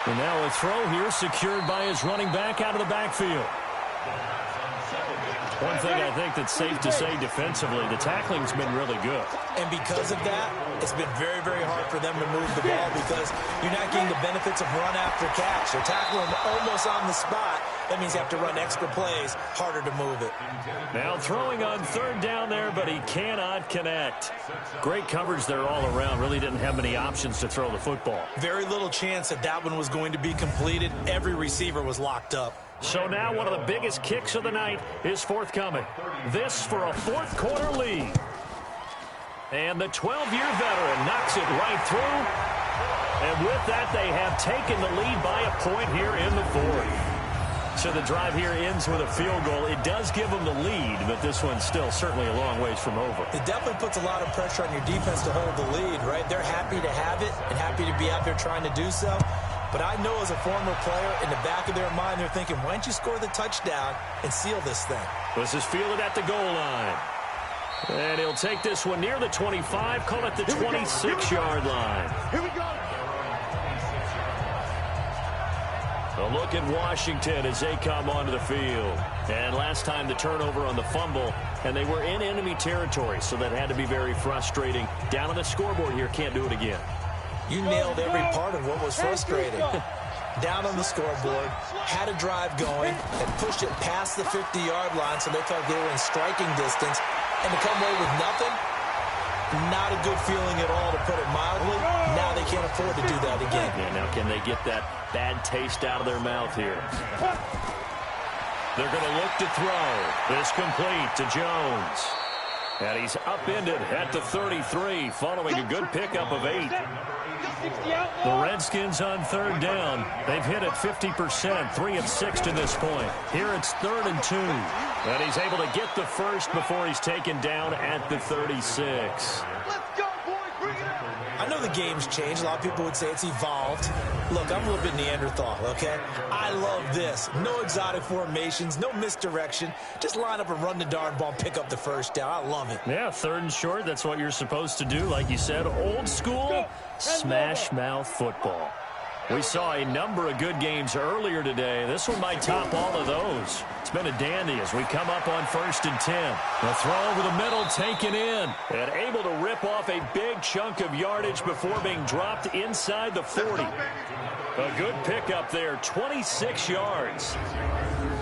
And now a throw here secured by his running back out of the backfield. One thing I think that's safe to say defensively, the tackling's been really good. And because of that, it's been very, very hard for them to move the ball because you're not getting the benefits of run after catch. They're tackling almost on the spot. That means you have to run extra plays, harder to move it. Now throwing on 3rd down there, but he cannot connect. Great coverage there all around. Really didn't have many options to throw the football. Very little chance that one was going to be completed. Every receiver was locked up. So now one of the biggest kicks of the night is forthcoming. This for a fourth quarter lead. And the 12-year veteran knocks it right through. And with that, they have taken the lead by a point here in the fourth. So the drive here ends with a field goal. It does give them the lead, but this one's still certainly a long ways from over. It definitely puts a lot of pressure on your defense to hold the lead, right? They're happy to have it and happy to be out there trying to do so. But I know as a former player, in the back of their mind, they're thinking, why don't you score the touchdown and seal this thing? This is fielded at the goal line. And he'll take this one near the 25, call it the 26-yard line. Here we go. A look at Washington as they come onto the field. And last time the turnover on the fumble, and they were in enemy territory, so that had to be very frustrating. Down on the scoreboard here, can't do it again. You nailed every part of what was frustrating. Down on the scoreboard, had a drive going, and pushed it past the 50-yard line so they felt they were in striking distance. And to come away with nothing, not a good feeling at all, to put it mildly. Now they can't afford to do that again. Yeah, now can they get that bad taste out of their mouth here? They're going to look to throw. This complete to Jones. And he's upended at the 33 following a good pickup of 8. The Redskins on 3rd down. They've hit it 50%, 3 of 6 to this point. Here it's 3rd and 2. And he's able to get the first before he's taken down at the 36. Let's go, boys. Bring it out. I know the game's changed. A lot of people would say it's evolved. Look, I'm a little bit Neanderthal, okay? I love this. No exotic formations, no misdirection. Just line up and run the darn ball, pick up the first down. I love it. Yeah, 3rd and short. That's what you're supposed to do. Like you said, old school smash mouth football. We saw a number of good games earlier today. This one might top all of those. It's been a dandy as we come up on 1st and 10. The throw over the middle taken in. And able to rip off a big chunk of yardage before being dropped inside the 40. A good pickup there, 26 yards.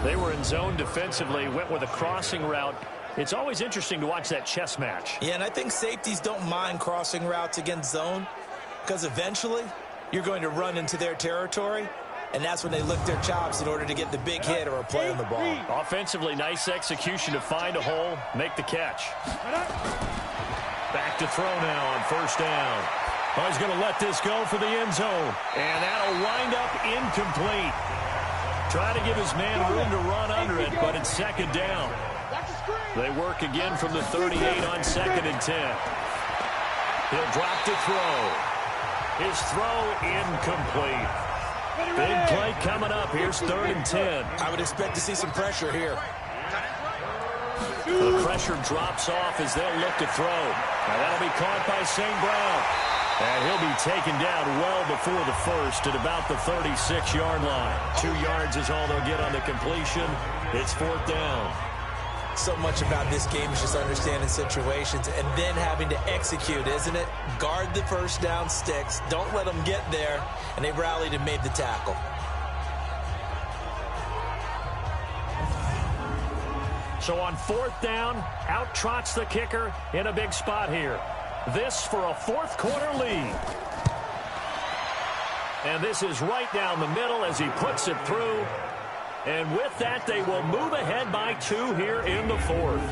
They were in zone defensively, went with a crossing route. It's always interesting to watch that chess match. Yeah, and I think safeties don't mind crossing routes against zone because eventually you're going to run into their territory, and that's when they lick their chops in order to get the big hit or a play on the ball. Offensively, nice execution to find a hole, make the catch. Back to throw now on 1st down. Oh, he's going to let this go for the end zone, and that'll wind up incomplete. Try to give his man room to run under it, but it's 2nd down. They work again from the 38 on 2nd and 10. He'll drop to throw. His throw incomplete. Big play coming up. Here's 3rd and 10. I would expect to see some pressure here. The pressure drops off as they'll look to throw. Now that'll be caught by St. Brown. And he'll be taken down well before the first at about the 36-yard line. 2 yards is all they'll get on the completion. It's 4th down. So much about this game is just understanding situations and then having to execute, isn't it? Guard the 1st down sticks. Don't let them get there. And they rallied and made the tackle. So on 4th down, out trots the kicker in a big spot here. This for a 4th quarter lead. And this is right down the middle as he puts it through. And with that, they will move ahead by 2 here in the 4th.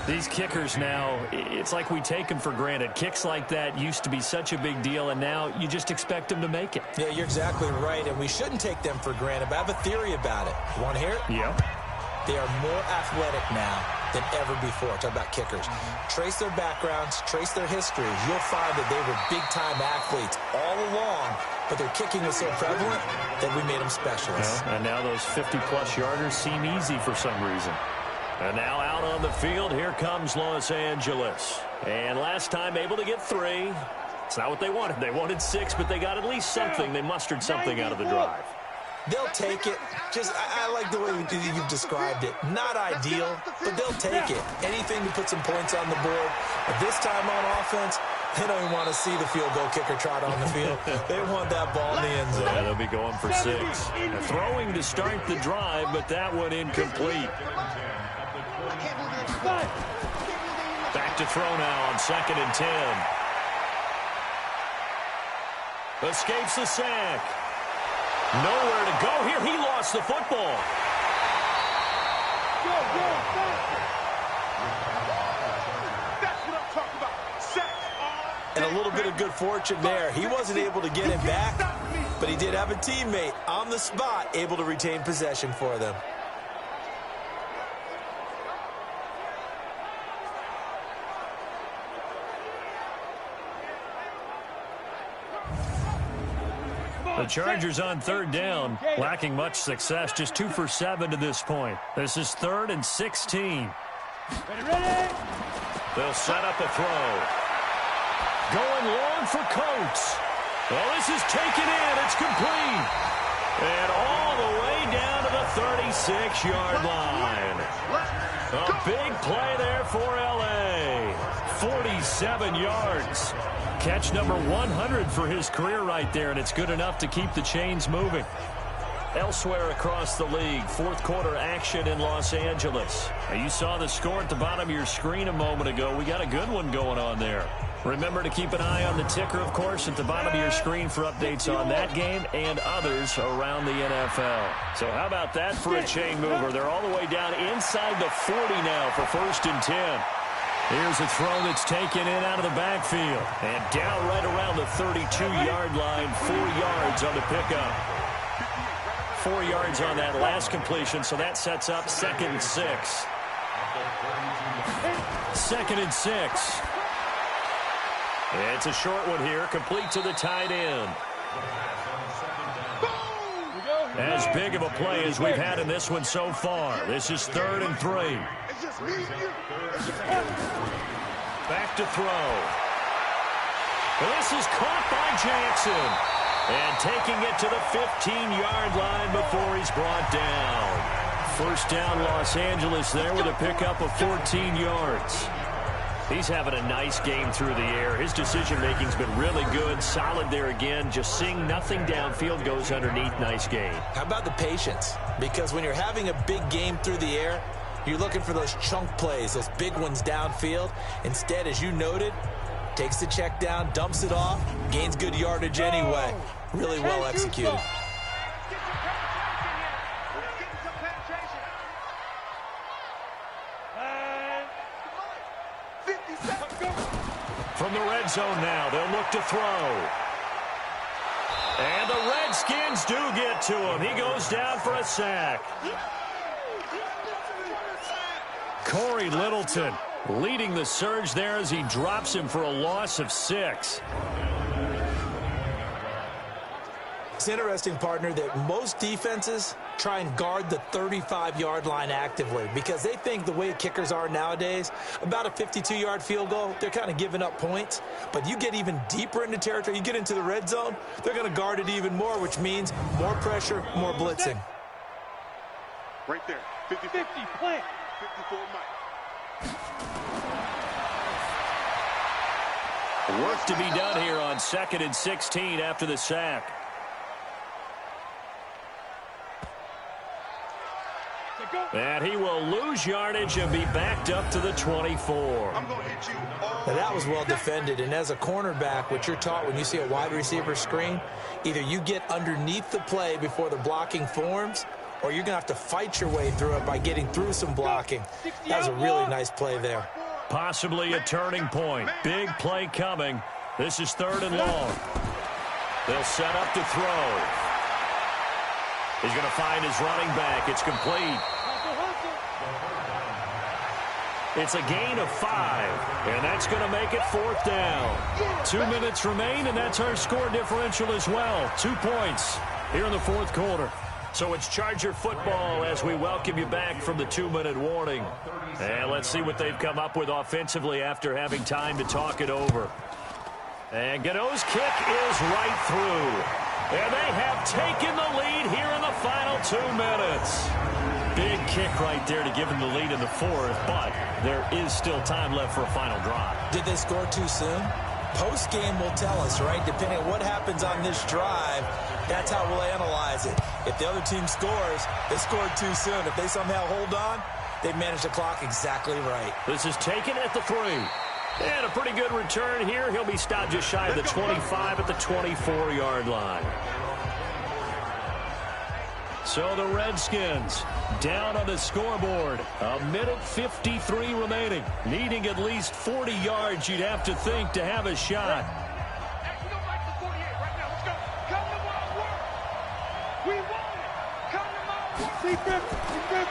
These kickers now, it's like we take them for granted. Kicks like that used to be such a big deal, and now you just expect them to make it. Yeah, you're exactly right, and we shouldn't take them for granted, but I have a theory about it. You want to hear it? Yeah. They are more athletic now than ever before. Talk about kickers. Trace their backgrounds, trace their history. You'll find that they were big-time athletes all along, but their kicking was so prevalent that we made them specialists. Yeah, and now those 50-plus yarders seem easy for some reason. And now out on the field, here comes Los Angeles. And last time able to get 3. It's not what they wanted. They wanted 6, but they got at least something. They mustered something out of the drive. They'll take it. I like the way you've described it. Not ideal, but they'll take it. Anything to put some points on the board. But this time on offense, they don't even want to see the field goal kicker trot on the field. They want that ball in the end zone. Yeah, they'll be going for 6. Throwing to start the drive, but that one incomplete. Back to throw now on 2nd and 10. Escapes the sack. Nowhere to go here. He lost the football. And a little bit of good fortune there. He wasn't able to get him back, but he did have a teammate on the spot able to retain possession for them. The Chargers on 3rd down, lacking much success, just 2 for 7 to this point. This is 3rd and 16. They'll set up a throw. Going long for Coates. Well, this is taken in. It's complete. And all the way down to the 36-yard line. A big play there for L.A. 47 yards. Catch number 100 for his career right there, and it's good enough to keep the chains moving. Elsewhere across the league, 4th quarter action in Los Angeles. Now, you saw the score at the bottom of your screen a moment ago. We got a good one going on there. Remember to keep an eye on the ticker, of course, at the bottom of your screen for updates on that game and others around the NFL. So how about that for a chain mover? They're all the way down inside the 40 now for 1st and 10. Here's a throw that's taken in out of the backfield. And down right around the 32-yard line, 4 yards on the pickup. 4 yards on that last completion, so that sets up 2nd and 6. 2nd and 6. It's a short one here, complete to the tight end. As big of a play as we've had in this one so far. This is 3rd and 3. Back to throw. This is caught by Jackson. And taking it to the 15-yard line before he's brought down. First down, Los Angeles there with a pickup of 14 yards. He's having a nice game through the air. His decision-making's been really good. Solid there again. Just seeing nothing downfield goes underneath. Nice game. How about the patience? Because when you're having a big game through the air, you're looking for those chunk plays, those big ones downfield. Instead, as you noted, takes the check down, dumps it off, gains good yardage anyway. Really well executed. From the red zone now, they'll look to throw. And the Redskins do get to him. He goes down for a sack. Corey Littleton leading the surge there as he drops him for a loss of 6. It's interesting, partner, that most defenses try and guard the 35-yard line actively because they think the way kickers are nowadays, about a 52-yard field goal, they're kind of giving up points. But you get even deeper into territory, you get into the red zone, they're going to guard it even more, which means more pressure, more blitzing. Right there. 50, plant. 54, Mike. Work to be done here on 2nd and 16 after the sack. And he will lose yardage and be backed up to the 24. I'm going to hit you all. Now that was well defended, and as a cornerback, what you're taught when you see a wide receiver screen, either you get underneath the play before the blocking forms, or you're going to have to fight your way through it by getting through some blocking. That was a really nice play there. Possibly a turning point. Big play coming. This is 3rd and long. They'll set up to throw. He's going to find his running back. It's complete. It's a gain of 5, and that's going to make it 4th down. 2 minutes remain, and that's our score differential as well. 2 points here in the 4th quarter. So it's Charger football as we welcome you back from the 2-minute warning. And let's see what they've come up with offensively after having time to talk it over. And Gano's kick is right through. And they have taken the lead here in the final 2 minutes. Big kick right there to give them the lead in the 4th, but there is still time left for a final drive. Did they score too soon? Post-game will tell us, right? Depending on what happens on this drive, that's how we'll analyze it. If the other team scores, they scored too soon. If they somehow hold on, they've managed the clock exactly right. This is taken at the 3. And a pretty good return here. He'll be stopped just shy of the 25 at the 24-yard line. So the Redskins down on the scoreboard. 1:53 remaining. Needing at least 40 yards, you'd have to think, to have a shot.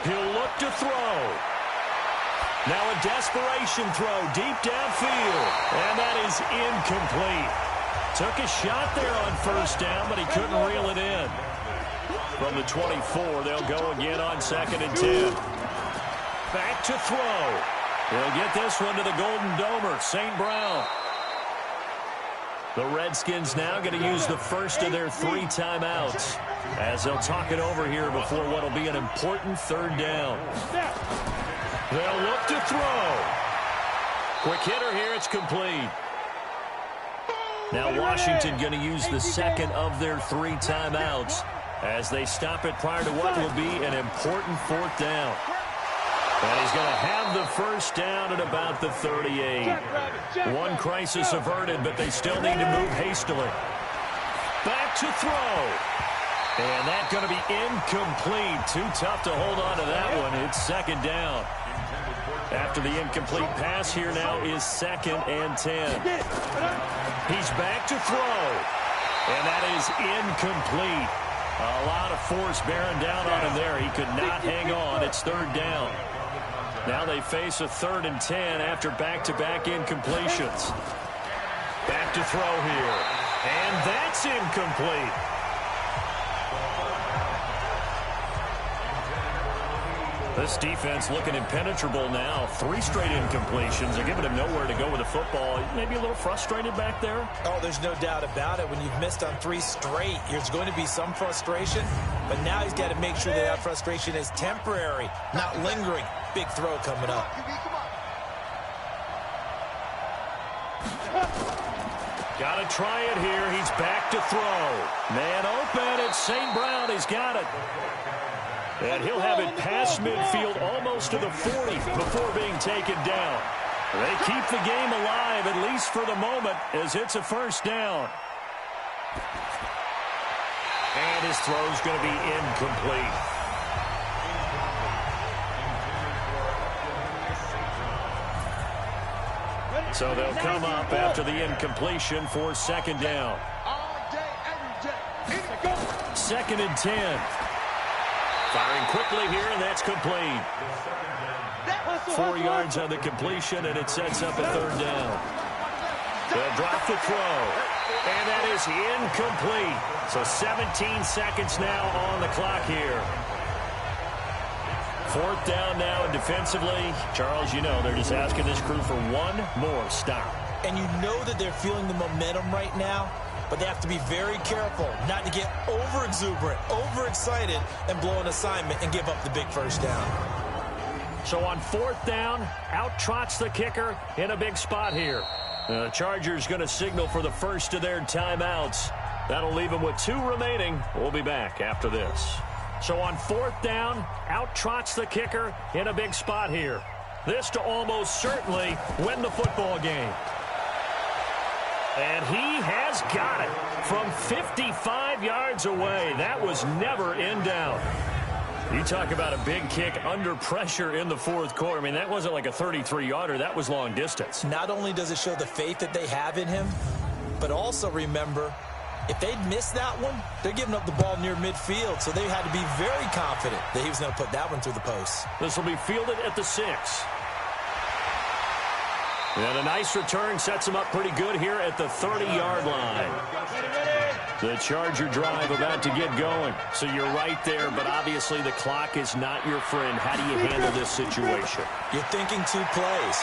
He'll look to throw. Now a desperation throw deep downfield. And that is incomplete. Took a shot there on 1st down, but he couldn't reel it in. From the 24, they'll go again on 2nd and 10. Back to throw. They'll get this one to the Golden Domer, St. Brown. The Redskins now going to use the first of their 3 timeouts as they'll talk it over here before what will be an important 3rd down. They'll look to throw. Quick hitter here, it's complete. Now Washington going to use the 2nd of their 3 timeouts as they stop it prior to what will be an important 4th down. And he's going to have the 1st down at about the 38. One crisis averted, but they still need to move hastily. Back to throw. And that's going to be incomplete. Too tough to hold on to that one. It's 2nd down. After the incomplete pass, here now is 2nd and 10. He's back to throw. And that is incomplete. A lot of force bearing down on him there. He could not hang on. It's 3rd down. Now they face a 3rd and 10 after back-to-back incompletions. Back to throw here. And that's incomplete. This defense looking impenetrable now. 3 straight incompletions. They're giving him nowhere to go with the football. Maybe a little frustrated back there? Oh, there's no doubt about it. When you've missed on 3 straight, there's going to be some frustration. But now he's got to make sure that frustration is temporary, not lingering. Big throw coming up. Got to try it here. He's back to throw. Man open. It's St. Brown. He's got it. And he'll have it past midfield almost to the 40 before being taken down. They keep the game alive, at least for the moment, as it's a first down. And his throw's going to be incomplete. So they'll come up after the incompletion for second down. Second and 10. Firing quickly here, and that's complete. 4 yards on the completion, and it sets up a third down. They'll drop the throw, and that is incomplete. So 17 seconds now on the clock here. Fourth down now, and defensively, Charles, you know, they're just asking this crew for one more stop. And you know that they're feeling the momentum right now, but they have to be very careful not to get over-exuberant, overexcited, and blow an assignment and give up the big first down. So on fourth down, out trots the kicker in a big spot here. The Chargers going to signal for the first of their timeouts. That'll leave them with 2 remaining. We'll be back after this. So on fourth down, out trots the kicker in a big spot here. This to almost certainly win the football game. And he has got it from 55 yards away. That was never in doubt. You talk about a big kick under pressure in the fourth quarter. I mean, that wasn't like a 33-yarder. That was long distance. Not only does it show the faith that they have in him, but also remember, if they'd missed that one, they're giving up the ball near midfield, so they had to be very confident that he was going to put that one through the post. This will be fielded at the 6. And a nice return sets him up pretty good here at the 30-yard line. The Charger drive about to get going. So you're right there, but obviously the clock is not your friend. How do you handle this situation? You're thinking 2 plays.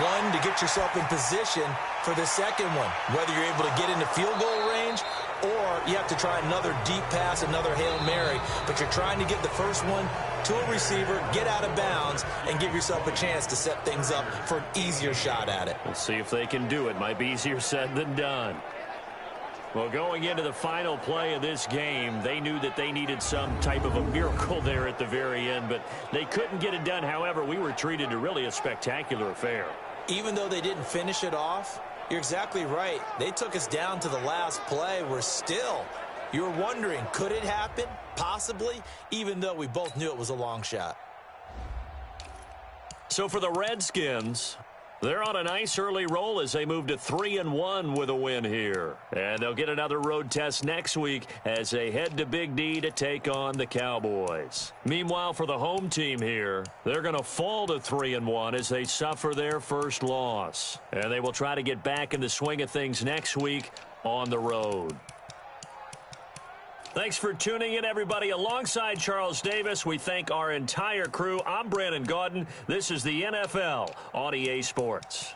One, to get yourself in position for the second one, whether you're able to get into field goal range or you have to try another deep pass, another Hail Mary, but you're trying to get the first one to a receiver, get out of bounds, and give yourself a chance to set things up for an easier shot at it. We'll see if they can do it. Might be easier said than done. Well, going into the final play of this game, they knew that they needed some type of a miracle there at the very end, but they couldn't get it done. However, we were treated to really a spectacular affair. Even though they didn't finish it off, you're exactly right. They took us down to the last play. We're still, you're wondering, could it happen? Possibly, even though we both knew it was a long shot. So for the Redskins, they're on a nice early roll as they move to 3-1 with a win here. And they'll get another road test next week as they head to Big D to take on the Cowboys. Meanwhile, for the home team here, they're going to fall to 3-1 as they suffer their first loss. And they will try to get back in the swing of things next week on the road. Thanks for tuning in, everybody. Alongside Charles Davis, we thank our entire crew. I'm Brandon Gaudin. This is the NFL on EA Sports.